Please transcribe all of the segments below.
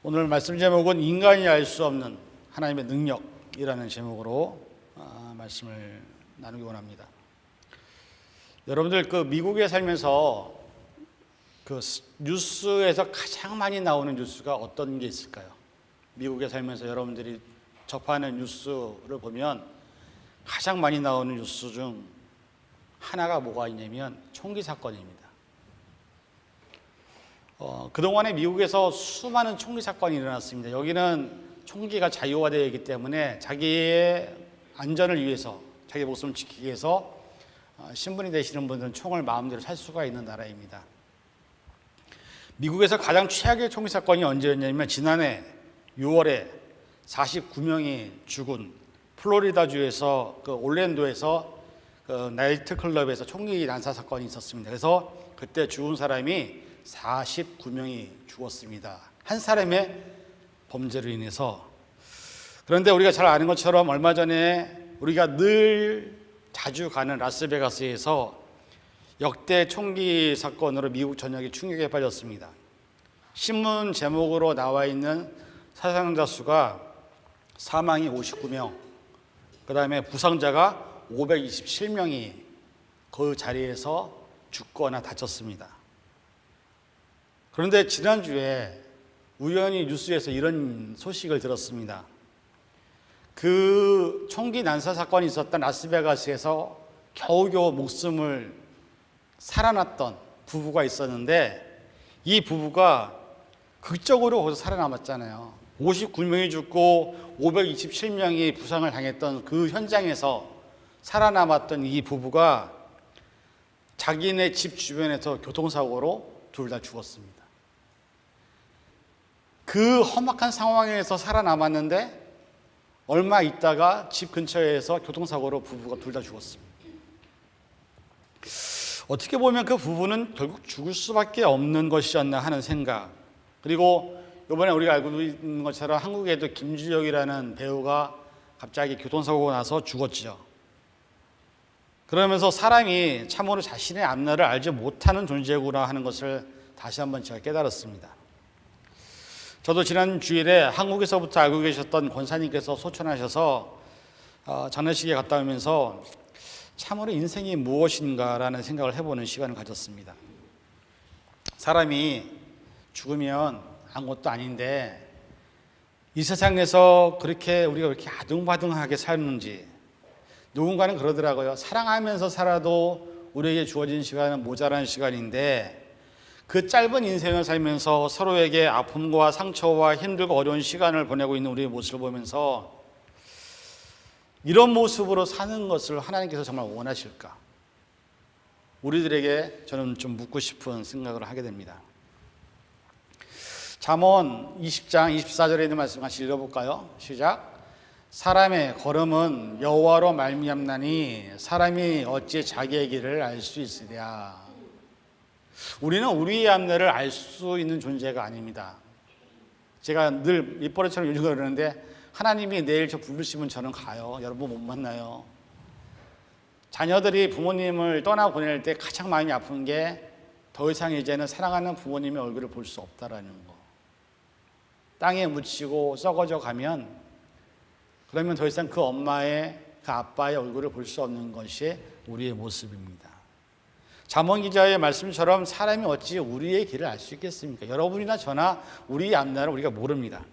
오늘 말씀 제목은 인간이 알 수 없는 하나님의 능력이라는 제목으로 말씀을 나누기 원합니다. 여러분들 미국에 살면서 뉴스에서 가장 많이 나오는 뉴스가 어떤 게 있을까요? 미국에 살면서 여러분들이 접하는 뉴스를 보면 가장 많이 나오는 뉴스 중 하나가 뭐가 있냐면 총기 사건입니다. 그동안에 미국에서 수많은 총기 사건이 일어났습니다. 여기는 총기가 자유화되어 있기 때문에 자기의 안전을 위해서, 자기 목숨을 지키기 위해서 신분이 되시는 분들은 총을 마음대로 살 수가 있는 나라입니다. 미국에서 가장 최악의 총기 사건이 언제였냐면 지난해 6월에 49명이 죽은 플로리다주에서 올랜도에서 나이트클럽에서 총기 난사 사건이 있었습니다. 그래서 그때 죽은 사람이 49명이 죽었습니다. 한 사람의 범죄로 인해서. 그런데 우리가 잘 아는 것처럼 얼마 전에 우리가 늘 자주 가는 라스베가스에서 역대 총기 사건으로 미국 전역이 충격에 빠졌습니다. 신문 제목으로 나와 있는 사상자 수가 사망이 59명, 그 다음에 부상자가 527명이 그 자리에서 죽거나 다쳤습니다. 그런데 지난주에 우연히 뉴스에서 이런 소식을 들었습니다. 그 총기 난사 사건이 있었던 라스베가스에서 겨우겨우 목숨을 살아났던 부부가 있었는데 이 부부가 극적으로 거기서 살아남았잖아요. 59명이 죽고 527명이 부상을 당했던 그 현장에서 살아남았던 이 부부가 자기네 집 주변에서 교통사고로 둘 다 죽었습니다. 그 험악한 상황에서 살아남았는데 얼마 있다가 집 근처에서 교통사고로 부부가 둘 다 죽었습니다. 어떻게 보면 그 부부는 결국 죽을 수밖에 없는 것이었나 하는 생각. 그리고 이번에 우리가 알고 있는 것처럼 한국에도 김주혁이라는 배우가 갑자기 교통사고가 나서 죽었죠. 그러면서 사람이 참으로 자신의 앞날을 알지 못하는 존재구나 하는 것을 다시 한번 제가 깨달았습니다. 저도 지난 주일에 한국에서부터 알고 계셨던 권사님께서 소천하셔서 장례식에 갔다 오면서 참으로 인생이 무엇인가라는 생각을 해보는 시간을 가졌습니다. 사람이 죽으면 아무것도 아닌데 이 세상에서 그렇게 우리가 왜 이렇게 아둥바둥하게 사는지, 누군가는 그러더라고요. 사랑하면서 살아도 우리에게 주어진 시간은 모자란 시간인데 그 짧은 인생을 살면서 서로에게 아픔과 상처와 힘들고 어려운 시간을 보내고 있는 우리의 모습을 보면서 이런 모습으로 사는 것을 하나님께서 정말 원하실까? 우리들에게 저는 좀 묻고 싶은 생각을 하게 됩니다. 잠언 20장 24절에 있는 말씀 같이 읽어볼까요? 시작. 사람의 걸음은 여호와로 말미암나니 사람이 어찌 자기의 길을 알 수 있으랴. 우리는 우리의 앞날을 알 수 있는 존재가 아닙니다. 제가 늘 밑버릇처럼 요즘 그러는데 하나님이 내일 저 부르시면 저는 가요. 여러분 못 만나요. 자녀들이 부모님을 떠나보낼 때 가장 마음이 아픈 게 더 이상 이제는 사랑하는 부모님의 얼굴을 볼 수 없다라는 거. 땅에 묻히고 썩어져 가면 그러면 더 이상 그 엄마의, 그 아빠의 얼굴을 볼 수 없는 것이 우리의 모습입니다. 잠언 기자의 말씀처럼 사람이 어찌 우리의 길을 알 수 있겠습니까? 여러분이나 저나 우리의 앞날을 우리가 모릅니다.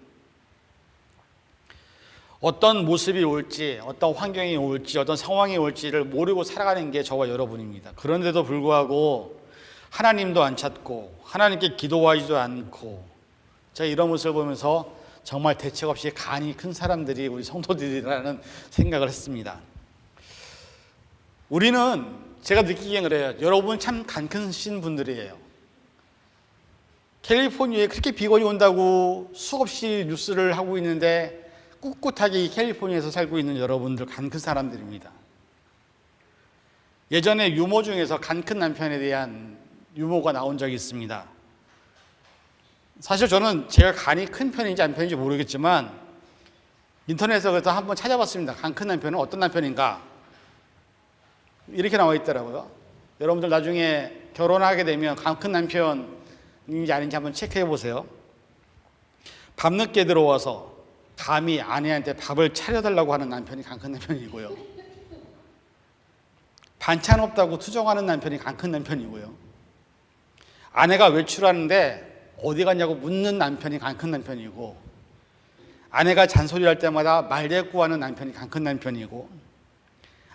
어떤 모습이 올지, 어떤 환경이 올지, 어떤 상황이 올지를 모르고 살아가는 게 저와 여러분입니다. 그런데도 불구하고 하나님도 안 찾고 하나님께 기도하지도 않고 제가 이런 모습을 보면서 정말 대책 없이 간이 큰 사람들이 우리 성도들이라는 생각을 했습니다. 우리는 제가 느끼기엔 그래요. 여러분 참 간 크신 분들이에요. 캘리포니아에 그렇게 비건이 온다고 수없이 뉴스를 하고 있는데 꿋꿋하게 이 캘리포니아에서 살고 있는 여러분들 간 큰 사람들입니다. 예전에 유모 중에서 간 큰 남편에 대한 유모가 나온 적이 있습니다. 사실 저는 제가 간이 큰 편인지 안 편인지 모르겠지만 인터넷에서 그래서 한번 찾아봤습니다. 간 큰 남편은 어떤 남편인가? 이렇게 나와 있더라고요. 여러분들 나중에 결혼하게 되면 간 큰 남편인지 아닌지 한번 체크해 보세요. 밤늦게 들어와서 감히 아내한테 밥을 차려달라고 하는 남편이 강 큰 남편이고요. 반찬 없다고 투정하는 남편이 강 큰 남편이고요. 아내가 외출하는데 어디 갔냐고 묻는 남편이 강 큰 남편이고, 아내가 잔소리할 때마다 말대꾸하는 남편이 강 큰 남편이고,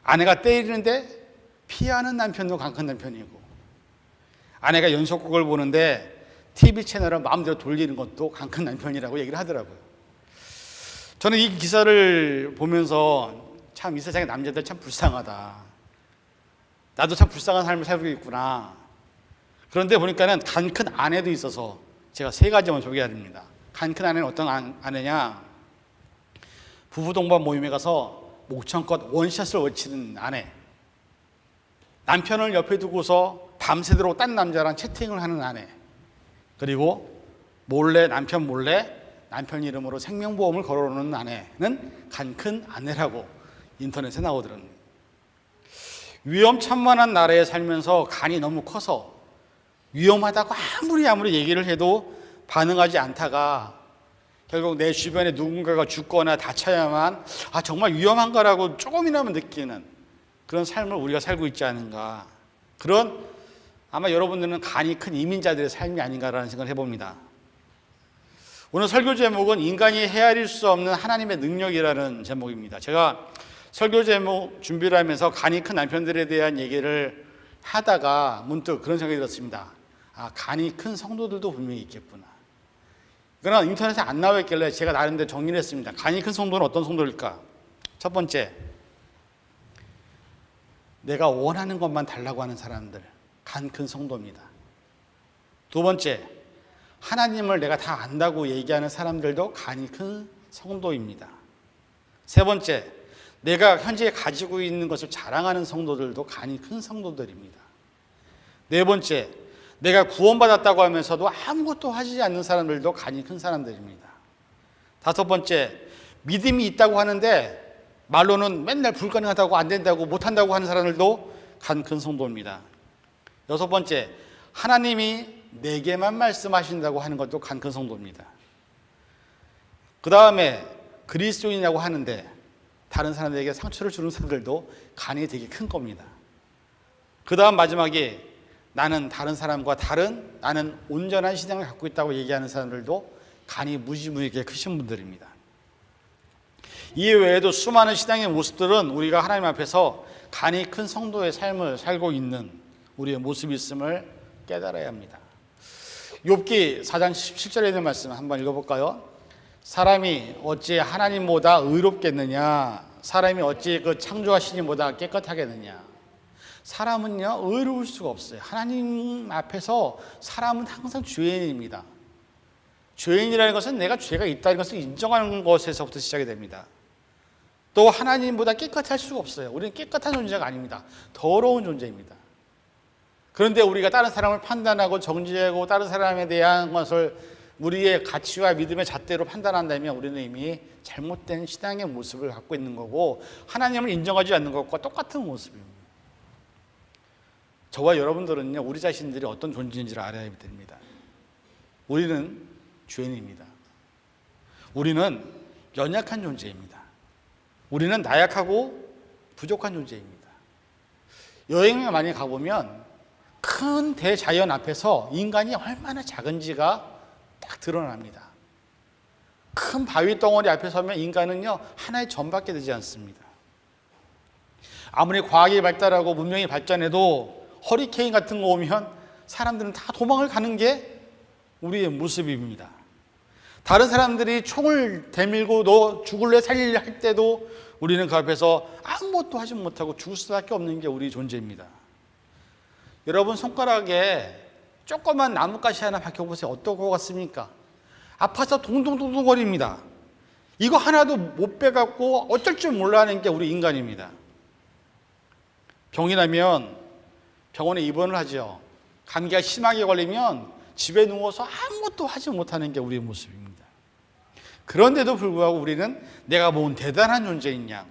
아내가 때리는데 피하는 남편도 강 큰 남편이고, 아내가 연속극을 보는데 TV 채널을 마음대로 돌리는 것도 강 큰 남편이라고 얘기를 하더라고요. 저는 이 기사를 보면서 참 이 세상의 남자들 참 불쌍하다. 나도 참 불쌍한 삶을 살고 있구나. 그런데 보니까는 간 큰 아내도 있어서 제가 세 가지만 소개해드립니다. 간 큰 아내는 어떤 아내냐? 부부 동반 모임에 가서 목청껏 원샷을 외치는 아내, 남편을 옆에 두고서 밤새도록 딴 남자랑 채팅을 하는 아내, 그리고 남편 몰래 남편 이름으로 생명보험을 걸어놓는 아내는 간 큰 아내라고 인터넷에 나오더라고요. 위험천만한 나라에 살면서 간이 너무 커서 위험하다고 아무리 얘기를 해도 반응하지 않다가 결국 내 주변에 누군가가 죽거나 다쳐야만 정말 위험한가라고 조금이나마 느끼는 그런 삶을 우리가 살고 있지 않은가. 그런 아마 여러분들은 간이 큰 이민자들의 삶이 아닌가라는 생각을 해봅니다. 오늘 설교 제목은 인간이 헤아릴 수 없는 하나님의 능력이라는 제목입니다. 제가 설교 제목 준비를 하면서 간이 큰 남편들에 대한 얘기를 하다가 문득 그런 생각이 들었습니다. 간이 큰 성도들도 분명히 있겠구나. 그러나 인터넷에 안 나와 있길래 제가 나름대로 정리를 했습니다. 간이 큰 성도는 어떤 성도일까? 첫 번째, 내가 원하는 것만 달라고 하는 사람들, 간 큰 성도입니다. 두 번째, 하나님을 내가 다 안다고 얘기하는 사람들도 간이 큰 성도입니다. 세 번째, 내가 현재 가지고 있는 것을 자랑하는 성도들도 간이 큰 성도들입니다. 네 번째, 내가 구원받았다고 하면서도 아무것도 하지 않는 사람들도 간이 큰 사람들입니다. 다섯 번째, 믿음이 있다고 하는데 말로는 맨날 불가능하다고 안 된다고 못한다고 하는 사람들도 간 큰 성도입니다. 여섯 번째, 하나님이 내게만 말씀하신다고 하는 것도 간 큰 성도입니다. 그 다음에 그리스도인이라고 하는데 다른 사람들에게 상처를 주는 사람들도 간이 되게 큰 겁니다. 그 다음 마지막에 나는 다른 사람과 나는 온전한 신앙을 갖고 있다고 얘기하는 사람들도 간이 무지무지하게 크신 분들입니다. 이 외에도 수많은 신앙의 모습들은 우리가 하나님 앞에서 간이 큰 성도의 삶을 살고 있는 우리의 모습이 있음을 깨달아야 합니다. 욥기 4장 17절에 있는 말씀 한번 읽어볼까요? 사람이 어찌 하나님보다 의롭겠느냐? 사람이 어찌 그 창조하신 이보다 깨끗하겠느냐? 사람은요, 의로울 수가 없어요. 하나님 앞에서 사람은 항상 죄인입니다. 죄인이라는 것은 내가 죄가 있다는 것을 인정하는 것에서부터 시작이 됩니다. 또 하나님보다 깨끗할 수가 없어요. 우리는 깨끗한 존재가 아닙니다. 더러운 존재입니다. 그런데 우리가 다른 사람을 판단하고 정죄하고 다른 사람에 대한 것을 우리의 가치와 믿음의 잣대로 판단한다면 우리는 이미 잘못된 신앙의 모습을 갖고 있는 거고 하나님을 인정하지 않는 것과 똑같은 모습입니다. 저와 여러분들은요, 우리 자신들이 어떤 존재인지를 알아야 됩니다. 우리는 죄인입니다. 우리는 연약한 존재입니다. 우리는 나약하고 부족한 존재입니다. 여행을 많이 가보면 큰 대자연 앞에서 인간이 얼마나 작은지가 딱 드러납니다. 큰 바위 덩어리 앞에 서면 인간은요, 하나의 점밖에 되지 않습니다. 아무리 과학이 발달하고 문명이 발전해도 허리케인 같은 거 오면 사람들은 다 도망을 가는 게 우리의 모습입니다. 다른 사람들이 총을 대밀고 너 죽을래 살릴래 할 때도 우리는 그 앞에서 아무것도 하지 못하고 죽을 수밖에 없는 게 우리 존재입니다. 여러분 손가락에 조그만 나뭇가시 하나 박혀보세요. 어떤 것 같습니까? 아파서 동동동동거립니다. 이거 하나도 못 빼갖고 어쩔 줄 몰라 하는 게 우리 인간입니다. 병이 나면 병원에 입원을 하죠. 감기가 심하게 걸리면 집에 누워서 아무것도 하지 못하는 게 우리의 모습입니다. 그런데도 불구하고 우리는 내가 뭔 대단한 존재인 양,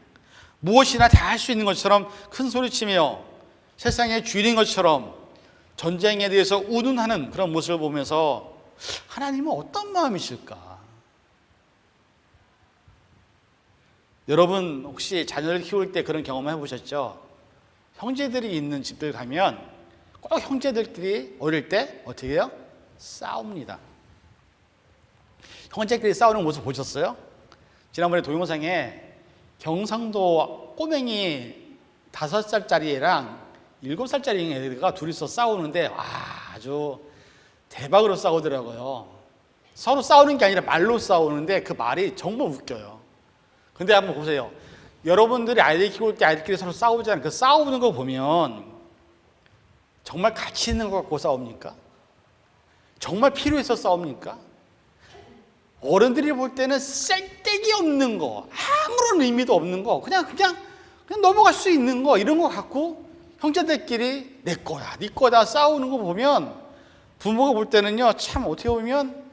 무엇이나 다 할 수 있는 것처럼 큰 소리치며 세상의 주인인 것처럼 전쟁에 대해서 운운하는 그런 모습을 보면서 하나님은 어떤 마음이실까? 여러분 혹시 자녀를 키울 때 그런 경험 해보셨죠? 형제들이 있는 집들 가면 꼭 형제들끼리 어릴 때 어떻게 해요? 싸웁니다. 형제끼리 싸우는 모습 보셨어요? 지난번에 동영상에 경상도 꼬맹이 5살짜리 애랑 7살짜리 애가 둘이서 싸우는데 아주 대박으로 싸우더라고요. 서로 싸우는 게 아니라 말로 싸우는데 그 말이 정말 웃겨요. 근데 한번 보세요. 여러분들이 아이들 키울 때 아이들끼리 서로 싸우잖아요. 그 싸우는 거 보면 정말 가치 있는 거 갖고 싸웁니까? 정말 필요해서 싸웁니까? 어른들이 볼 때는 쓸데기 없는 거, 아무런 의미도 없는 거, 그냥 넘어갈 수 있는 거, 이런 거 갖고 형제들끼리 내 거야, 네 거다 싸우는 거 보면 부모가 볼 때는요, 참 어떻게 보면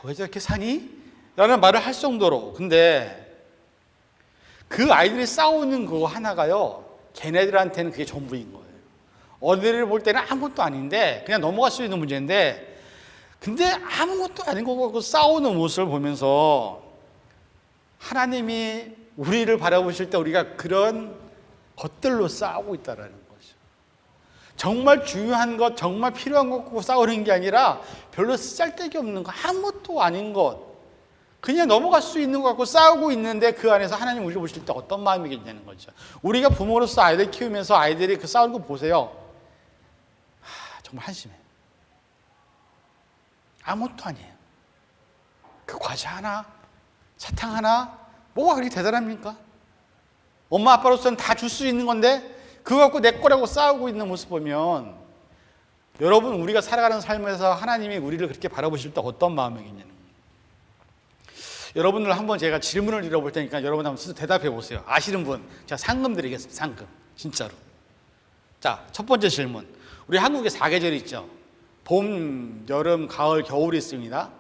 왜 저렇게 사니? 라는 말을 할 정도로. 근데 그 아이들이 싸우는 그거 하나가요, 걔네들한테는 그게 전부인 거예요. 어른들이 볼 때는 아무것도 아닌데 그냥 넘어갈 수 있는 문제인데, 근데 아무것도 아닌 거 갖고 싸우는 모습을 보면서 하나님이 우리를 바라보실 때 우리가 그런 것들로 싸우고 있다는 거죠. 정말 중요한 것, 정말 필요한 것 갖고 싸우는 게 아니라 별로 쓸데기 없는 것, 아무것도 아닌 것, 그냥 넘어갈 수 있는 것 갖고 싸우고 있는데 그 안에서 하나님 우리를 보실 때 어떤 마음이겠냐는 거죠. 우리가 부모로서 아이들 키우면서 아이들이 그 싸우는 거 보세요. 정말 한심해. 아무것도 아니에요. 그 과자 하나, 사탕 하나, 뭐가 그렇게 대단합니까? 엄마 아빠로서는 다 줄 수 있는 건데 그거 갖고 내 거라고 싸우고 있는 모습 보면, 여러분 우리가 살아가는 삶에서 하나님이 우리를 그렇게 바라보실 때 어떤 마음이겠냐는 거예요. 여러분들 한번 제가 질문을 드려볼 테니까 여러분 한번 스스로 대답해 보세요. 아시는 분 제가 상금 드리겠습니다. 상금, 진짜로. 자, 첫 번째 질문. 우리 한국에 4계절이 있죠. 봄, 여름, 가을, 겨울이 있습니다.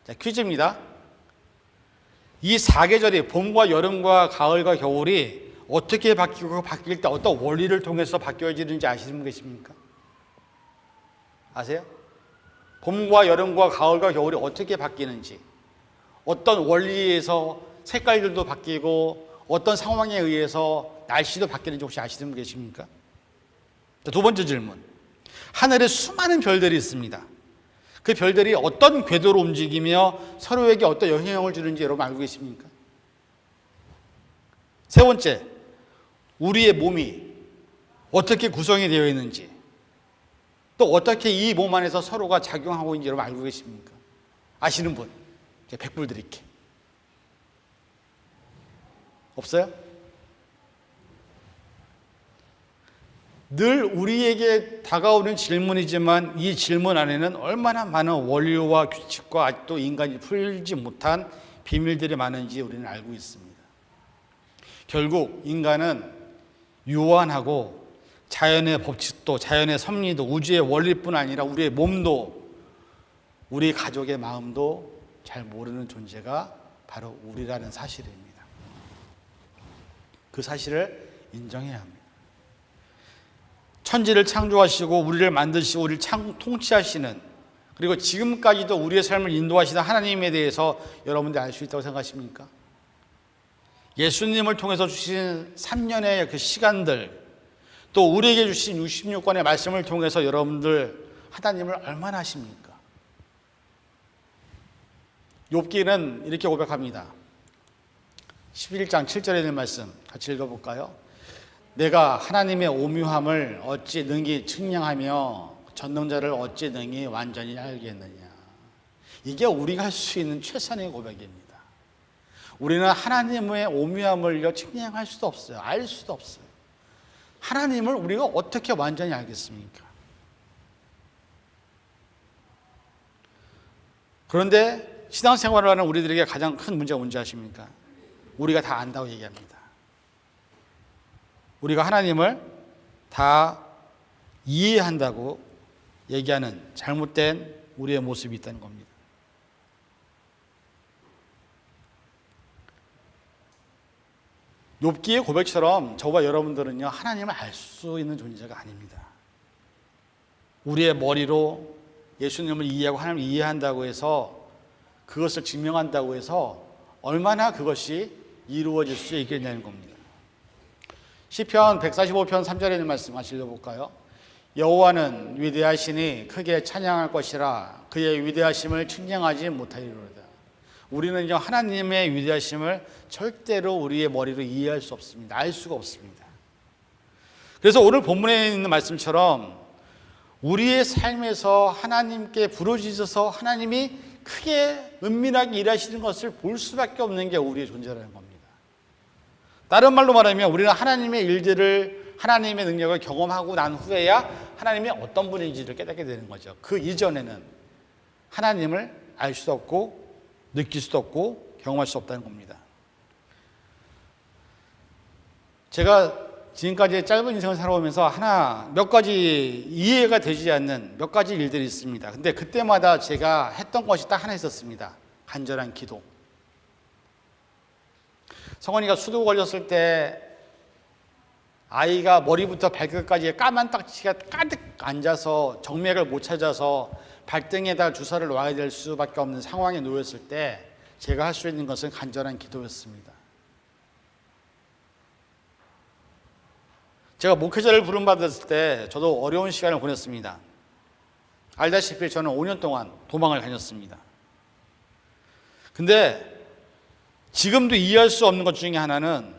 자, 퀴즈입니다. 이 4계절이 봄과 여름과 가을과 겨울이 어떻게 바뀌고 바뀔 때 어떤 원리를 통해서 바뀌어지는지 아시는 분 계십니까? 아세요? 봄과 여름과 가을과 겨울이 어떻게 바뀌는지, 어떤 원리에서 색깔들도 바뀌고 어떤 상황에 의해서 날씨도 바뀌는지 혹시 아시는 분 계십니까? 자, 두 번째 질문. 하늘에 수많은 별들이 있습니다. 그 별들이 어떤 궤도로 움직이며 서로에게 어떤 영향을 주는지 여러분 알고 계십니까? 세 번째, 우리의 몸이 어떻게 구성이 되어 있는지, 또 어떻게 이 몸 안에서 서로가 작용하고 있는지 여러분 알고 계십니까? 아시는 분? 제가 100불 드릴게. 없어요? 늘 우리에게 다가오는 질문이지만 이 질문 안에는 얼마나 많은 원리와 규칙과 아직도 인간이 풀지 못한 비밀들이 많은지 우리는 알고 있습니다. 결국 인간은 유한하고 자연의 법칙도, 자연의 섭리도, 우주의 원리뿐 아니라 우리의 몸도, 우리 가족의 마음도 잘 모르는 존재가 바로 우리라는 사실입니다. 그 사실을 인정해야 합니다. 천지를 창조하시고 우리를 만드시고 우리를 통치하시는, 그리고 지금까지도 우리의 삶을 인도하시는 하나님에 대해서 여러분들 알 수 있다고 생각하십니까? 예수님을 통해서 주신 3년의 그 시간들, 또 우리에게 주신 66권의 말씀을 통해서 여러분들 하나님을 얼마나 아십니까? 욥기는 이렇게 고백합니다. 11장 7절에 있는 말씀 같이 읽어볼까요? 내가 하나님의 오묘함을 어찌 능히 측량하며 전능자를 어찌 능히 완전히 알겠느냐. 이게 우리가 할 수 있는 최선의 고백입니다. 우리는 하나님의 오묘함을 측량할 수도 없어요. 알 수도 없어요. 하나님을 우리가 어떻게 완전히 알겠습니까? 그런데 신앙생활을 하는 우리들에게 가장 큰 문제가 뭔지 아십니까? 우리가 다 안다고 얘기합니다. 우리가 하나님을 다 이해한다고 얘기하는 잘못된 우리의 모습이 있다는 겁니다. 욥기의 고백처럼 저와 여러분들은요, 하나님을 알 수 있는 존재가 아닙니다. 우리의 머리로 예수님을 이해하고 하나님을 이해한다고 해서, 그것을 증명한다고 해서 얼마나 그것이 이루어질 수 있겠냐는 겁니다. 시편 145편 3절에 있는 말씀 같이 읽어볼까요? 여호와는 위대하시니 크게 찬양할 것이라 그의 위대하심을 측량하지 못하리로다. 우리는 하나님의 위대하심을 절대로 우리의 머리로 이해할 수 없습니다. 알 수가 없습니다. 그래서 오늘 본문에 있는 말씀처럼 우리의 삶에서 하나님께 부르짖어서 하나님이 크게 은밀하게 일하시는 것을 볼 수밖에 없는 게 우리의 존재라는 겁니다. 다른 말로 말하면 우리는 하나님의 일들을, 하나님의 능력을 경험하고 난 후에야 하나님이 어떤 분인지를 깨닫게 되는 거죠. 그 이전에는 하나님을 알 수도 없고 느낄 수도 없고 경험할 수 없다는 겁니다. 제가 지금까지 짧은 인생을 살아오면서 몇 가지 이해가 되지 않는 몇 가지 일들이 있습니다. 근데 그때마다 제가 했던 것이 딱 하나 있었습니다. 간절한 기도. 성원이가 수두 걸렸을 때 아이가 머리부터 발끝까지 까만 딱지가 가득 앉아서 정맥을 못 찾아서 발등에다 주사를 놔야 될 수밖에 없는 상황에 놓였을 때 제가 할 수 있는 것은 간절한 기도였습니다. 제가 목회자를 부름받았을 때 저도 어려운 시간을 보냈습니다. 알다시피 저는 5년 동안 도망을 다녔습니다. 근데 지금도 이해할 수 없는 것 중에 하나는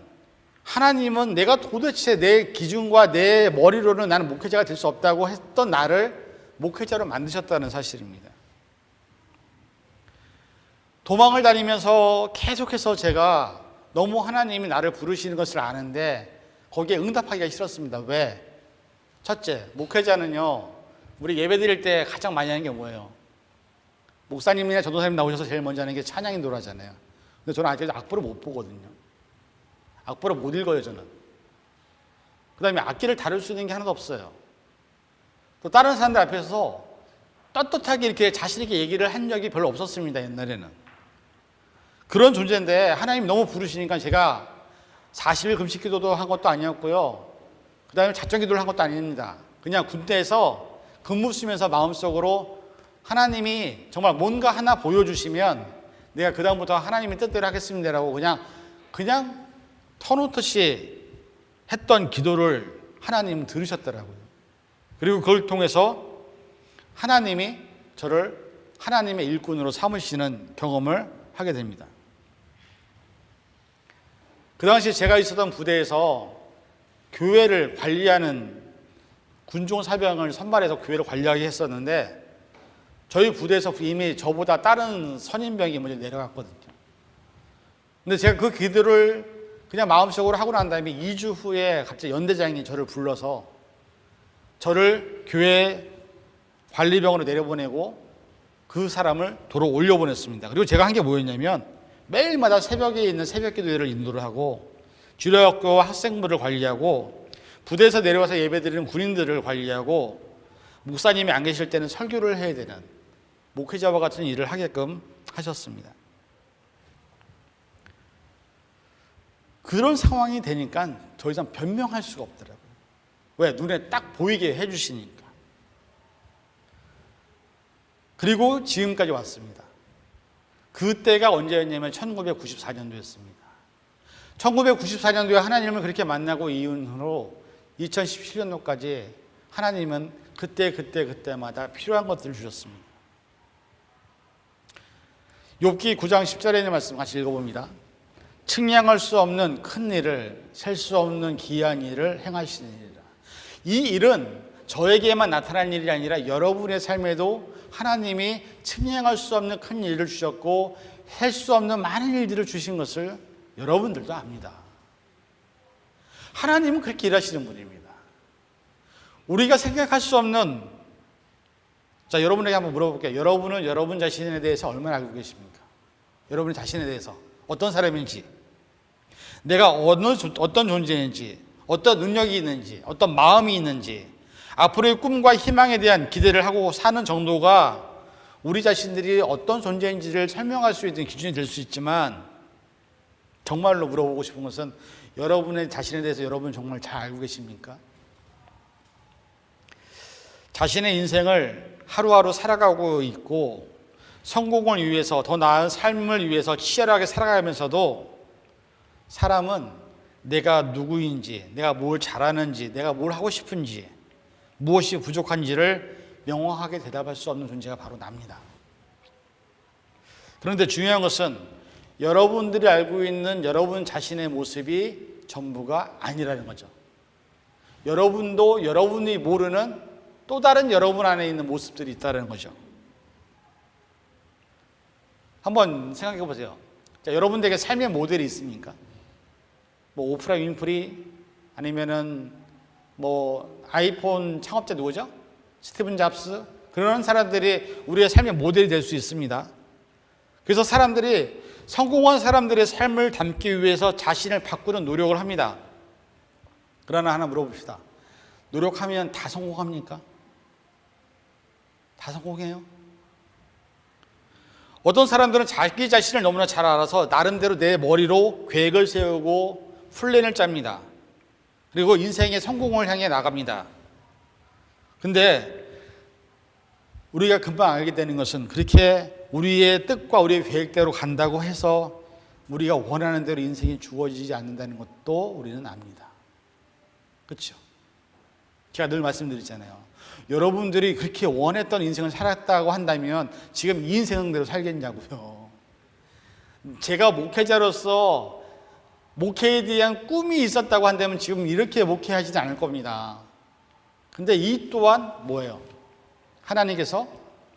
하나님은 내가 도대체 내 기준과 내 머리로는 나는 목회자가 될 수 없다고 했던 나를 목회자로 만드셨다는 사실입니다. 도망을 다니면서 계속해서 제가 너무 하나님이 나를 부르시는 것을 아는데 거기에 응답하기가 싫었습니다. 왜? 첫째, 목회자는요, 우리 예배 드릴 때 가장 많이 하는 게 뭐예요? 목사님이나 전도사님 나오셔서 제일 먼저 하는 게 찬양 인도를 하잖아요. 근데 저는 아직까지 악보를 못 보거든요. 악보를 못 읽어요, 저는. 그 다음에 악기를 다룰 수 있는 게 하나도 없어요. 또 다른 사람들 앞에서 떳떳하게 이렇게 자신 있게 얘기를 한 적이 별로 없었습니다, 옛날에는. 그런 존재인데 하나님이 너무 부르시니까 제가 40일 금식 기도도 한 것도 아니었고요. 그 다음에 작정 기도를 한 것도 아닙니다. 그냥 군대에서 근무 쓰면서 마음속으로 하나님이 정말 뭔가 하나 보여주시면 내가 그 다음부터 하나님의 뜻대로 하겠습니다라고 그냥 터놓듯이 했던 기도를 하나님은 들으셨더라고요. 그리고 그걸 통해서 하나님이 저를 하나님의 일꾼으로 삼으시는 경험을 하게 됩니다. 그 당시 제가 있었던 부대에서 교회를 관리하는 군종 사병을 선발해서 교회를 관리하게 했었는데 저희 부대에서 이미 저보다 다른 선임병이 먼저 내려갔거든요. 근데 제가 그 기도를 그냥 마음속으로 하고 난 다음에 2주 후에 갑자기 연대장이 저를 불러서 저를 교회 관리병으로 내려보내고 그 사람을 도로 올려보냈습니다. 그리고 제가 한 게 뭐였냐면 매일마다 새벽에 있는 새벽기도회를 인도를 하고 주일학교 학생부를 관리하고 부대에서 내려와서 예배드리는 군인들을 관리하고 목사님이 안 계실 때는 설교를 해야 되는 목회자와 같은 일을 하게끔 하셨습니다. 그런 상황이 되니까 더 이상 변명할 수가 없더라고요. 왜? 눈에 딱 보이게 해주시니까. 그리고 지금까지 왔습니다. 그때가 언제였냐면 1994년도였습니다. 1994년도에 하나님을 그렇게 만나고 이후로 2017년도까지 하나님은 그때마다 필요한 것들을 주셨습니다. 욥기 9장 10절에 있는 말씀 같이 읽어봅니다. 측량할 수 없는 큰 일을, 셀 수 없는 기이한 일을 행하시느니라. 이 일은 저에게만 나타난 일이 아니라 여러분의 삶에도 하나님이 측량할 수 없는 큰 일을 주셨고 할 수 없는 많은 일들을 주신 것을 여러분들도 압니다. 하나님은 그렇게 일하시는 분입니다. 우리가 생각할 수 없는, 자, 여러분에게 한번 물어볼게요. 여러분은 여러분 자신에 대해서 얼마나 알고 계십니까? 여러분 자신에 대해서 어떤 사람인지, 내가 어떤 존재인지, 어떤 능력이 있는지, 어떤 마음이 있는지, 앞으로의 꿈과 희망에 대한 기대를 하고 사는 정도가 우리 자신들이 어떤 존재인지를 설명할 수 있는 기준이 될 수 있지만 정말로 물어보고 싶은 것은 여러분의 자신에 대해서 여러분 정말 잘 알고 계십니까? 자신의 인생을 하루하루 살아가고 있고 성공을 위해서 더 나은 삶을 위해서 치열하게 살아가면서도 사람은 내가 누구인지, 내가 뭘 잘하는지, 내가 뭘 하고 싶은지, 무엇이 부족한지를 명확하게 대답할 수 없는 존재가 바로 납니다. 그런데 중요한 것은 여러분들이 알고 있는 여러분 자신의 모습이 전부가 아니라는 거죠. 여러분도 여러분이 모르는 또 다른 여러분 안에 있는 모습들이 있다는 거죠. 한번 생각해 보세요. 자, 여러분들에게 삶의 모델이 있습니까? 뭐 오프라 윈프리, 아니면은 뭐 아이폰 창업자 누구죠? 스티븐 잡스. 그런 사람들이 우리의 삶의 모델이 될 수 있습니다. 그래서 사람들이 성공한 사람들의 삶을 담기 위해서 자신을 바꾸는 노력을 합니다. 그러나 하나 물어봅시다. 노력하면 다 성공합니까? 다 성공해요? 어떤 사람들은 자기 자신을 너무나 잘 알아서 나름대로 내 머리로 계획을 세우고 플랜을 짭니다. 그리고 인생의 성공을 향해 나갑니다. 근데 우리가 금방 알게 되는 것은 그렇게 우리의 뜻과 우리의 계획대로 간다고 해서 우리가 원하는 대로 인생이 주어지지 않는다는 것도 우리는 압니다. 그렇죠? 제가 늘 말씀드리잖아요. 여러분들이 그렇게 원했던 인생을 살았다고 한다면 지금 이 인생대로 살겠냐고요. 제가 목회자로서 목회에 대한 꿈이 있었다고 한다면 지금 이렇게 목회하지는 않을 겁니다. 근데 이 또한 뭐예요? 하나님께서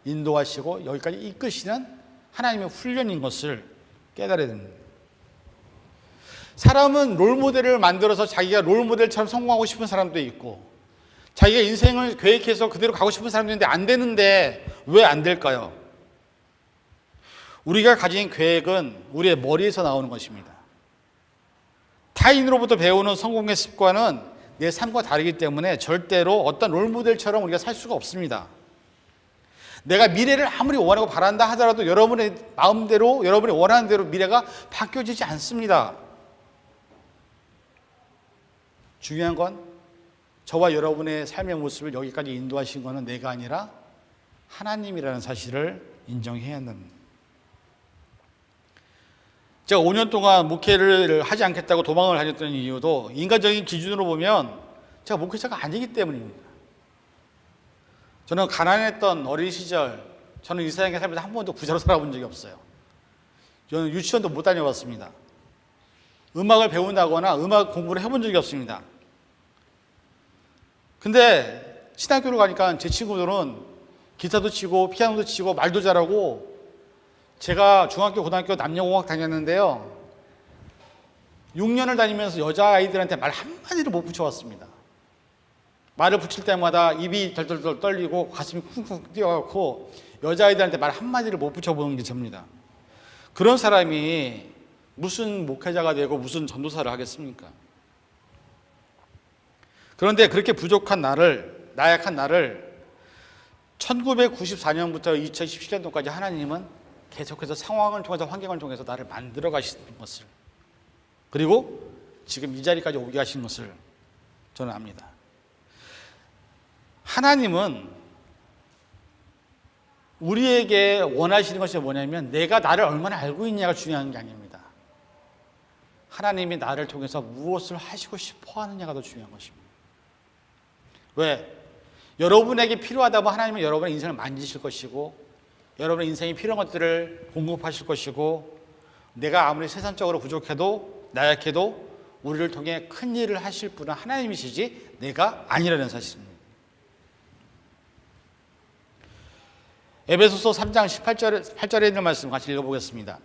인도하시고 여기까지 이끄시는 하나님의 훈련인 것을 깨달아야 됩니다. 사람은 롤모델을 만들어서 자기가 롤모델처럼 성공하고 싶은 사람도 있고, 자기가 인생을 계획해서 그대로 가고 싶은 사람도 있는데 안 되는데 왜 안 될까요? 우리가 가진 계획은 우리의 머리에서 나오는 것입니다. 타인으로부터 배우는 성공의 습관은 내 삶과 다르기 때문에 절대로 어떤 롤모델처럼 우리가 살 수가 없습니다. 내가 미래를 아무리 원하고 바란다 하더라도 여러분의 마음대로, 여러분이 원하는 대로 미래가 바뀌어지지 않습니다. 중요한 건 저와 여러분의 삶의 모습을 여기까지 인도하신 것은 내가 아니라 하나님이라는 사실을 인정해야 합니다. 제가 5년 동안 목회를 하지 않겠다고 도망을 다녔던 이유도 인간적인 기준으로 보면 제가 목회자가 아니기 때문입니다. 저는 가난했던 어린 시절, 저는 이 세상에 살면서 한 번도 부자로 살아본 적이 없어요. 저는 유치원도 못 다녀봤습니다. 음악을 배운다거나 음악 공부를 해본 적이 없습니다. 근데 신학교를 가니까 제 친구들은 기타도 치고 피아노도 치고 말도 잘하고, 제가 중학교, 고등학교 남녀공학 다녔는데요. 6년을 다니면서 여자아이들한테 말 한마디를 못 붙여왔습니다. 말을 붙일 때마다 입이 덜덜덜 떨리고 가슴이 쿵쿵 뛰어가고 여자아이들한테 말 한마디를 못 붙여보는 게 접니다. 그런 사람이 무슨 목회자가 되고 무슨 전도사를 하겠습니까? 그런데 그렇게 부족한 나를, 나약한 나를 1994년부터 2017년도까지 하나님은 계속해서 상황을 통해서, 환경을 통해서 나를 만들어 가시는 것을, 그리고 지금 이 자리까지 오게 하신 것을 저는 압니다. 하나님은 우리에게 원하시는 것이 뭐냐면 내가 나를 얼마나 알고 있냐가 중요한 게 아닙니다. 하나님이 나를 통해서 무엇을 하시고 싶어 하느냐가 더 중요한 것입니다. 왜? 여러분에게 필요하다면 하나님은 여러분의 인생을 만지실 것이고, 여러분의 인생에 필요한 것들을 공급하실 것이고, 내가 아무리 세상적으로 부족해도 나약해도 우리를 통해 큰 일을 하실 분은 하나님이시지 내가 아니라는 사실입니다. 에베소서 3장 8절에 있는 말씀 같이 읽어보겠습니다.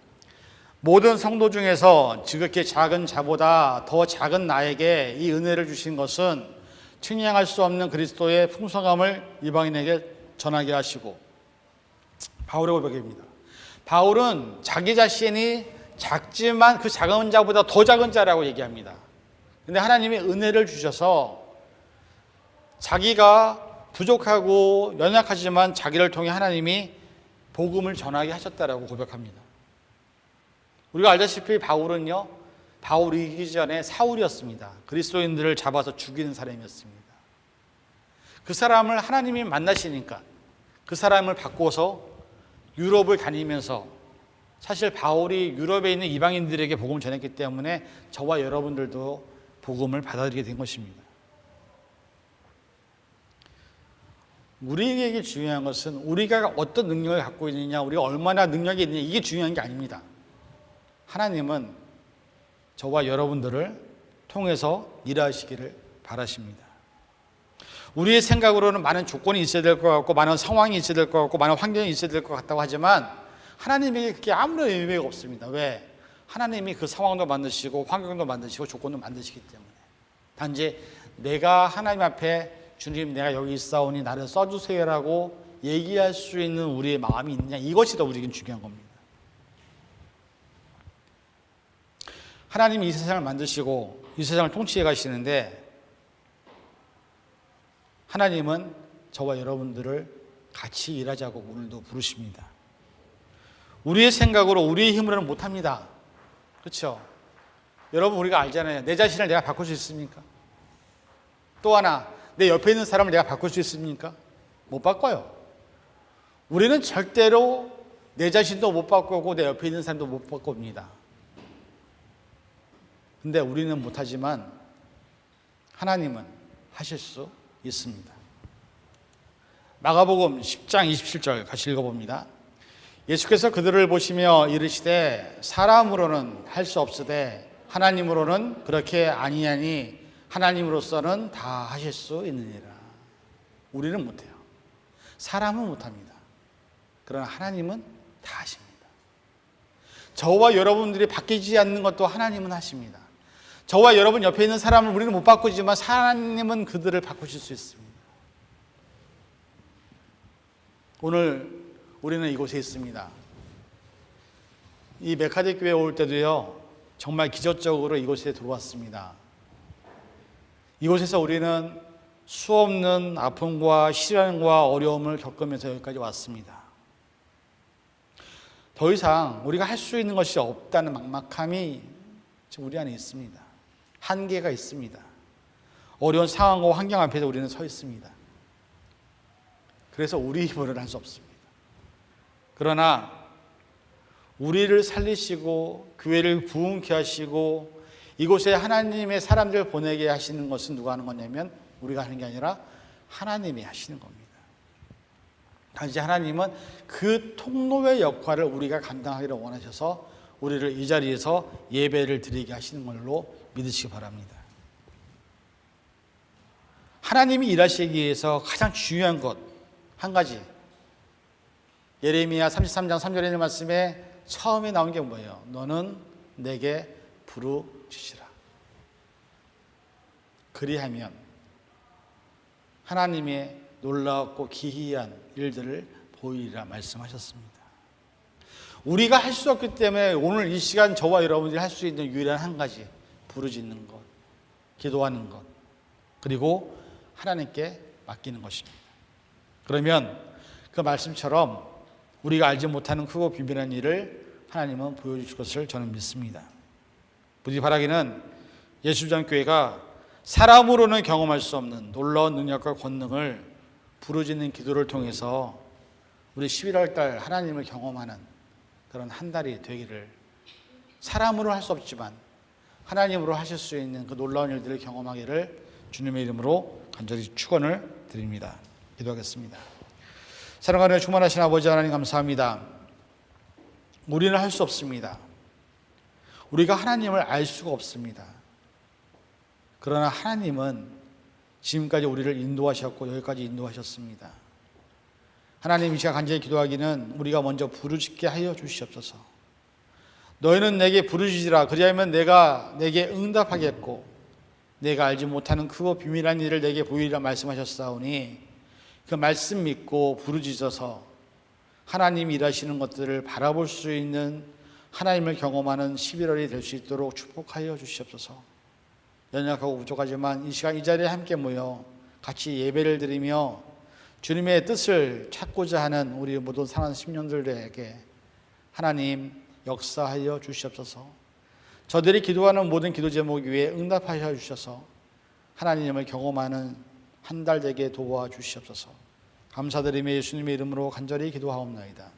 모든 성도 중에서 지극히 작은 자보다 더 작은 나에게 이 은혜를 주신 것은 측량할 수 없는 그리스도의 풍성함을 이방인에게 전하게 하시고. 바울의 고백입니다. 바울은 자기 자신이 작지만 그 작은 자보다 더 작은 자라고 얘기합니다. 그런데 하나님이 은혜를 주셔서 자기가 부족하고 연약하지만 자기를 통해 하나님이 복음을 전하게 하셨다라고 고백합니다. 우리가 알다시피 바울은요, 바울이기 전에 사울이었습니다. 그리스도인들을 잡아서 죽이는 사람이었습니다. 그 사람을 하나님이 만나시니까 그 사람을 바꿔서 유럽을 다니면서 사실 바울이 유럽에 있는 이방인들에게 복음을 전했기 때문에 저와 여러분들도 복음을 받아들이게 된 것입니다. 우리에게 중요한 것은 우리가 어떤 능력을 갖고 있느냐, 우리가 얼마나 능력이 있느냐, 이게 중요한 게 아닙니다. 하나님은 저와 여러분들을 통해서 일하시기를 바라십니다. 우리의 생각으로는 많은 조건이 있어야 될 것 같고, 많은 상황이 있어야 될 것 같고, 많은 환경이 있어야 될 것 같다고 하지만 하나님에게 그게 아무런 의미가 없습니다. 왜? 하나님이 그 상황도 만드시고 환경도 만드시고 조건도 만드시기 때문에. 단지 내가 하나님 앞에 주님, 내가 여기 있사오니 나를 써주세요라고 얘기할 수 있는 우리의 마음이 있느냐, 이것이 더 우리에겐 중요한 겁니다. 하나님이 이 세상을 만드시고 이 세상을 통치해 가시는데, 하나님은 저와 여러분들을 같이 일하자고 오늘도 부르십니다. 우리의 생각으로, 우리의 힘으로는 못합니다. 그렇죠? 여러분, 우리가 알잖아요. 내 자신을 내가 바꿀 수 있습니까? 또 하나, 내 옆에 있는 사람을 내가 바꿀 수 있습니까? 못 바꿔요. 우리는 절대로 내 자신도 못 바꾸고 내 옆에 있는 사람도 못 바꿉니다. 근데 우리는 못하지만 하나님은 하실 수 있습니다. 마가복음 10장 27절 같이 읽어봅니다. 예수께서 그들을 보시며 이르시되 사람으로는 할 수 없으되 하나님으로는 그렇게 아니하니 하나님으로서는 다 하실 수 있느니라. 우리는 못해요. 사람은 못합니다. 그러나 하나님은 다 하십니다. 저와 여러분들이 바뀌지 않는 것도 하나님은 하십니다. 저와 여러분 옆에 있는 사람을 우리는 못 바꾸지만 하나님은 그들을 바꾸실 수 있습니다. 오늘 우리는 이곳에 있습니다. 이 메카디 교회에 올 때도요, 정말 기적적으로 이곳에 들어왔습니다. 이곳에서 우리는 수없는 아픔과 시련과 어려움을 겪으면서 여기까지 왔습니다. 더 이상 우리가 할 수 있는 것이 없다는 막막함이 지금 우리 안에 있습니다. 한계가 있습니다. 어려운 상황과 환경 앞에서 우리는 서 있습니다. 그래서 우리 힘으로는 할 수 없습니다. 그러나 우리를 살리시고 교회를 부흥케 하시고 이곳에 하나님의 사람들을 보내게 하시는 것은 누가 하는 거냐면 우리가 하는 게 아니라 하나님이 하시는 겁니다. 단지 하나님은 그 통로의 역할을 우리가 감당하기를 원하셔서 우리를 이 자리에서 예배를 드리게 하시는 걸로 믿으시기 바랍니다. 하나님이 일하시기 위해서 가장 중요한 것 한 가지, 예레미야 33장 3절에 있는 말씀에 처음에 나온 게 뭐예요? 너는 내게 부르짖으라. 그리하면 하나님의 놀랍고 기이한 일들을 보이리라 말씀하셨습니다. 우리가 할 수 없기 때문에 오늘 이 시간 저와 여러분들이 할 수 있는 유일한 한 가지, 부르짖는 것, 기도하는 것, 그리고 하나님께 맡기는 것입니다. 그러면 그 말씀처럼 우리가 알지 못하는 크고 비밀한 일을 하나님은 보여주실 것을 저는 믿습니다. 부디 바라기는 예수장교회가 사람으로는 경험할 수 없는 놀라운 능력과 권능을 부르짖는 기도를 통해서 우리 11월 달 하나님을 경험하는 그런 한 달이 되기를, 사람으로 할 수 없지만 하나님으로 하실 수 있는 그 놀라운 일들을 경험하기를 주님의 이름으로 간절히 축원을 드립니다. 기도하겠습니다. 사랑하는 충만하신 아버지 하나님, 감사합니다. 우리는 할 수 없습니다. 우리가 하나님을 알 수가 없습니다. 그러나 하나님은 지금까지 우리를 인도하셨고 여기까지 인도하셨습니다. 하나님, 이 시간 간절히 기도하기는 우리가 먼저 부르짖게 하여 주시옵소서. 너희는 내게 부르짖으라. 그리하면 내가 내게 응답하겠고 내가 알지 못하는 크고 비밀한 일을 내게 보이리라 말씀하셨사오니 그 말씀 믿고 부르짖어서 하나님이 일하시는 것들을 바라볼 수 있는, 하나님을 경험하는 11월이 될 수 있도록 축복하여 주시옵소서. 연약하고 부족하지만 이 시간 이 자리에 함께 모여 같이 예배를 드리며 주님의 뜻을 찾고자 하는 우리 모든 사랑하는 심령들에게 하나님 역사하여 주시옵소서. 저들이 기도하는 모든 기도 제목 위에 응답하여 주셔서 하나님을 경험하는 한 달 되게 도와주시옵소서. 감사드리며 예수님의 이름으로 간절히 기도하옵나이다.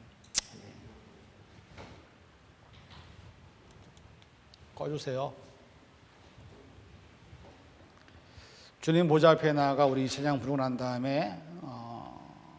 꺼주세요. 주님 보좌 앞에 나아가 우리 이 찬양 부르고 난 다음에